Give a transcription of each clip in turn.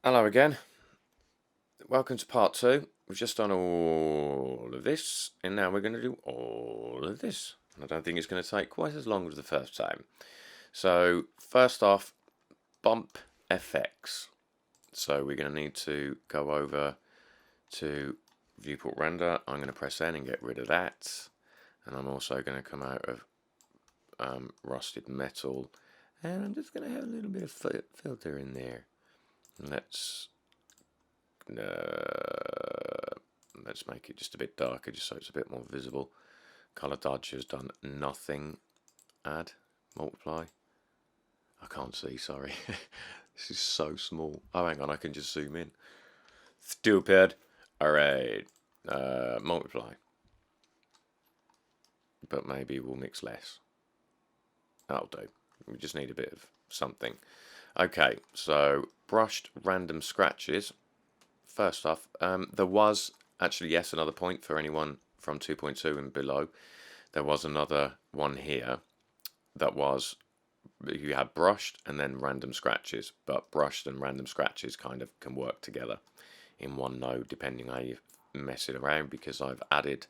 Hello again. Welcome to part 2. We've just done all of this, and now we're going to do all of this. I don't think it's going to take quite as long as the first time. So, first off, Bump FX. So we're going to need to go over to viewport render. I'm going to press N and get rid of that. And I'm also going to come out of rusted metal. And I'm just going to have a little bit of filter in there. Let's make it just a bit darker, just so it's a bit more visible. Color dodge has done nothing. Add, multiply. I can't see, sorry. This is so small. Oh, hang on, I can just zoom in. Stupid. Alright. Multiply. But maybe we'll mix less. That'll do. We just need a bit of something. Okay, so brushed random scratches. First off, there was actually, yes, another point for anyone from 2.2 and below. There was another one here that was, you had brushed and then random scratches, but brushed and random scratches kind of can work together in one node depending how you mess it around, because I've added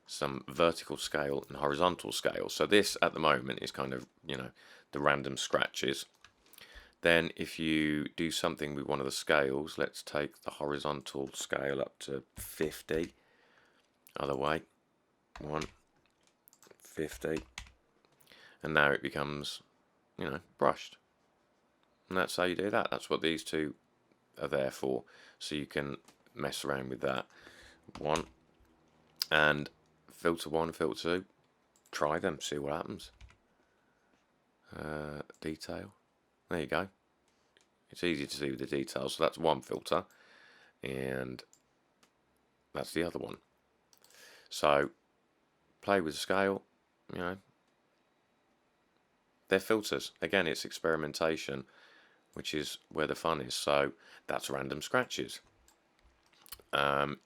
some vertical scale and horizontal scale. So this at the moment is kind of, the random scratches. Then if you do something with one of the scales, let's take the horizontal scale up to 50. Other way. 150. And now it becomes, brushed. And that's how you do that. That's what these two are there for. So you can mess around with that. One. And filter 1, filter 2. Try them, see what happens. Detail. There you go. It's easy to see with the details. So that's one filter, and that's the other one. So play with the scale. They're filters. Again, it's experimentation, which is where the fun is. So that's random scratches.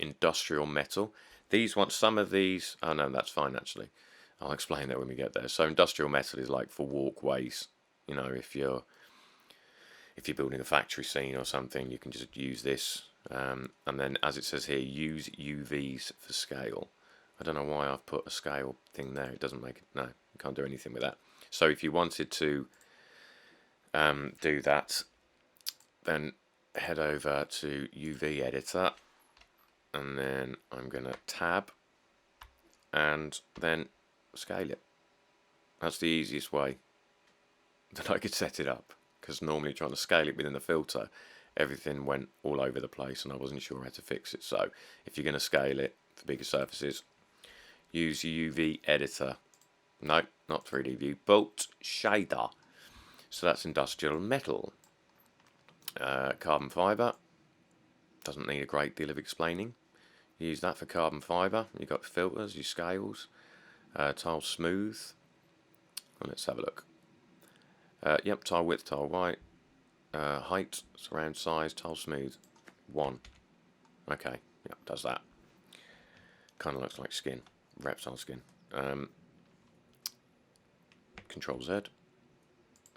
Industrial metal. These want some of these. Oh no, that's fine actually. I'll explain that when we get there. So industrial metal is like for walkways. If you're building a factory scene or something, you can just use this. And then, as it says here, use UVs for scale. I don't know why I've put a scale thing there. It doesn't make it. No, you can't do anything with that. So if you wanted to do that, then head over to UV editor, and then I'm going to tab and then scale it. That's the easiest way that I could set it up, because normally trying to scale it within the filter, everything went all over the place and I wasn't sure how to fix it. So if you're going to scale it for bigger surfaces, use UV editor. No, not 3D view, bolt shader. So that's industrial metal. Carbon fibre, doesn't need a great deal of explaining. Use that for carbon fibre. You've got filters, your scales, tile smooth. Well, let's have a look. Yep, tile width, tile height, height, surround size, tile smooth, 1. Okay, yep, does that. Kind of looks like skin, reptile skin. Control Z.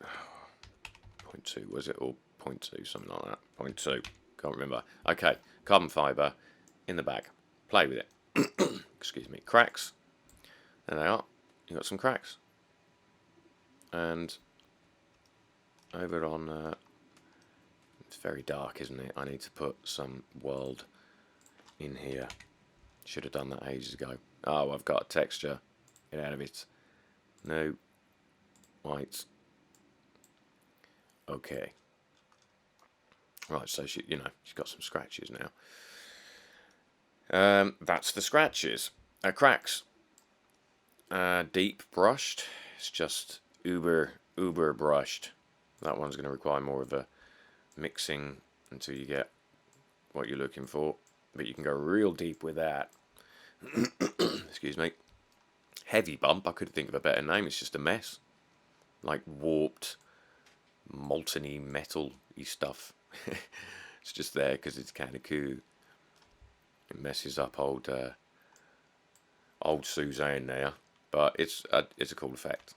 0.2 was it, or 0.2, something like that. 0.2, can't remember. Okay, carbon fibre in the bag. Play with it. Excuse me. Cracks. There they are. You got some cracks. And over on, it's very dark, isn't it? I need to put some world in here. Should have done that ages ago. Oh, I've got a texture. Get out of it. No. White. Okay. Right, so she's got some scratches now. That's the scratches. Cracks. Deep brushed. It's just uber brushed. That one's going to require more of a mixing until you get what you're looking for. But you can go real deep with that. Excuse me. Heavy bump. I could think of a better name. It's just a mess. Like warped, molten-y, metal-y stuff. It's just there because it's kind of cool. It messes up old Suzanne there, but it's a cool effect.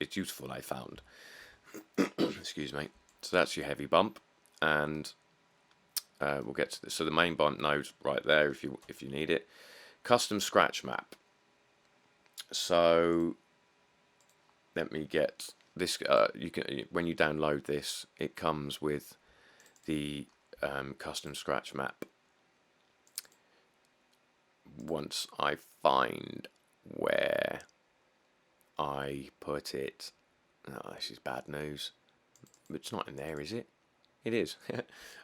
It's useful, I found. Excuse me. So that's your heavy bump, and we'll get to this. So the main bump node right there, if you need it. Custom scratch map. So let me get this. You can, when you download this, it comes with the custom scratch map. Once I find where I put it, oh, this is bad news. It's not in there, is it? It is.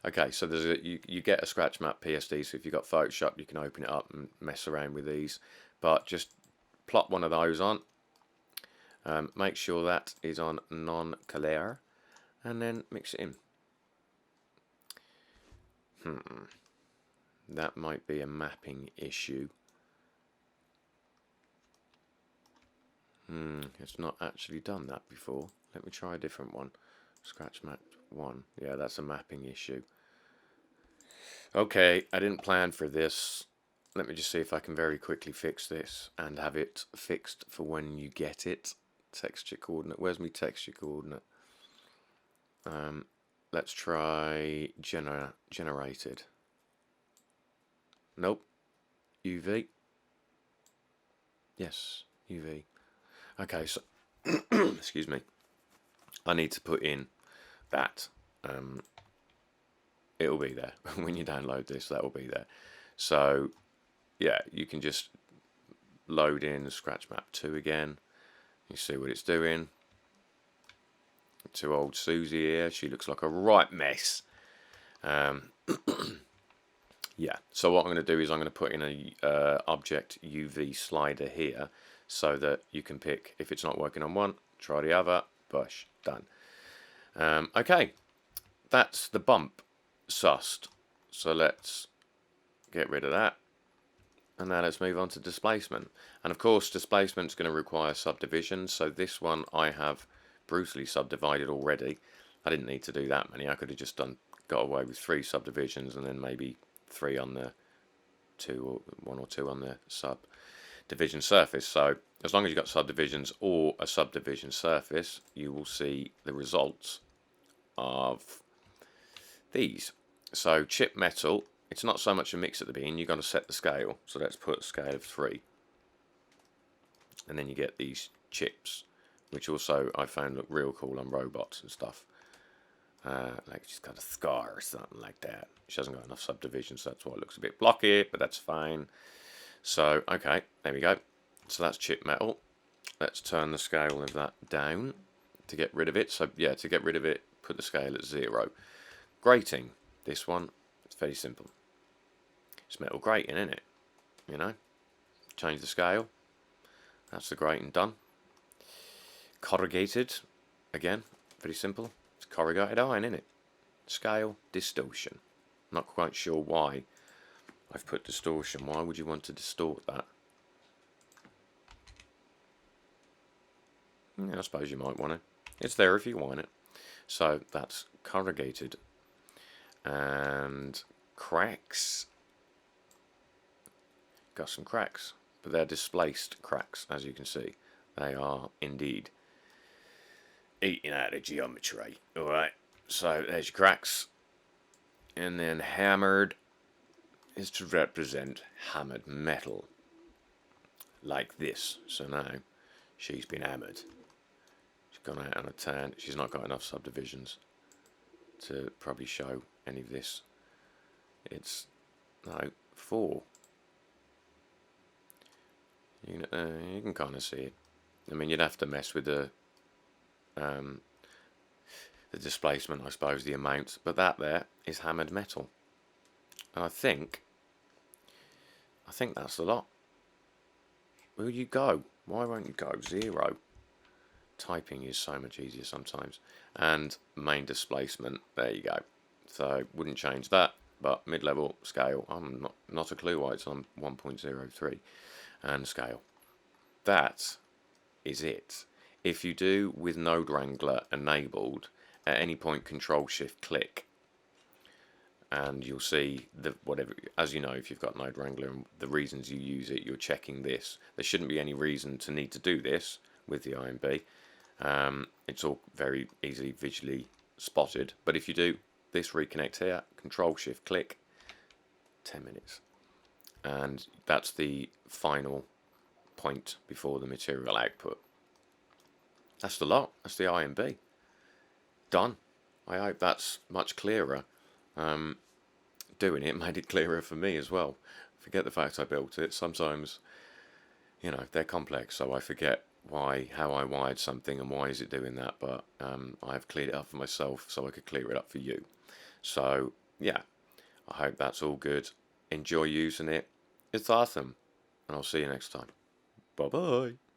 Okay, so there's you get a scratch map PSD. So if you've got Photoshop, you can open it up and mess around with these. But just plop one of those on. Make sure that is on non-clear, and then mix it in. That might be a mapping issue. It's not actually done that before. Let me try a different one. Scratch map 1. Yeah, that's a mapping issue. Okay, I didn't plan for this. Let me just see if I can very quickly fix this and have it fixed for when you get it. Texture coordinate. Where's my texture coordinate? Let's try generated. Nope. UV. Yes, UV. Okay, so excuse me. I need to put in that. It'll be there when you download this. That will be there. So yeah, you can just load in scratch map 2 again. You see what it's doing. To old Susie here. She looks like a right mess. Yeah. So what I'm going to do is I'm going to put in a object UV slider here, so that you can pick, if it's not working on one, try the other. Push. Done. Okay. That's the bump sussed. So let's get rid of that. And now let's move on to displacement. And of course, displacement is going to require subdivisions. So this one I have brutally subdivided already. I didn't need to do that many. I could have just got away with 3 subdivisions and then maybe 3 on the 1 or 2 on the subdivision surface. So as long as you've got subdivisions or a subdivision surface, you will see the results of these. So chip metal, it's not so much a mix at the beginning, you've got to set the scale. So let's put a scale of 3. And then you get these chips, which also I found look real cool on robots and stuff. Like she's got a scar or something like that. She hasn't got enough subdivisions, so that's why it looks a bit blocky, but that's fine. So, okay, there we go. So that's chip metal. Let's turn the scale of that down to get rid of it. So, yeah, to get rid of it, put the scale at 0. Grating. This one, it's very simple. It's metal grating, isn't it? You know? Change the scale. That's the grating done. Corrugated. Again, very simple. It's corrugated iron, isn't it? Scale, distortion. Not quite sure why I've put distortion. Why would you want to distort that? Yeah, I suppose you might want it. It's there if you want it. So that's corrugated. And cracks. Got some cracks, but they're displaced cracks, as you can see. They are indeed eating out of geometry. Alright, so there's your cracks. And then hammered is to represent hammered metal. Like this. So now she's been hammered. She's gone out on a turn. She's not got enough subdivisions to probably show any of this. It's, no, 4. You can kind of see it. I mean, you'd have to mess with the displacement, I suppose, the amount, but that there is hammered metal. And I think that's a lot. Will you go? Why won't you go? 0. Typing is so much easier sometimes. And main displacement, there you go. So wouldn't change that, but mid-level scale, I'm not a clue why it's on 1.03 and scale. That is it. If you do with Node Wrangler enabled, at any point Control-Shift click, and you'll see the whatever. As you know, if you've got Node Wrangler and the reasons you use it, you're checking this. There shouldn't be any reason to need to do this with the IMB. It's all very easily visually spotted. But if you do, this reconnect here, Control Shift click, 10 minutes. And that's the final point before the material output. That's the lot. That's the IMB. Done. I hope that's much clearer. Doing it made it clearer for me as well. Forget the fact I built it. Sometimes, you know, they're complex, so I forget how I wired something and why is it doing that, but I've cleared it up for myself so I could clear it up for you. So yeah, I hope that's all good. Enjoy using it. It's awesome, and I'll see you next time. Bye bye.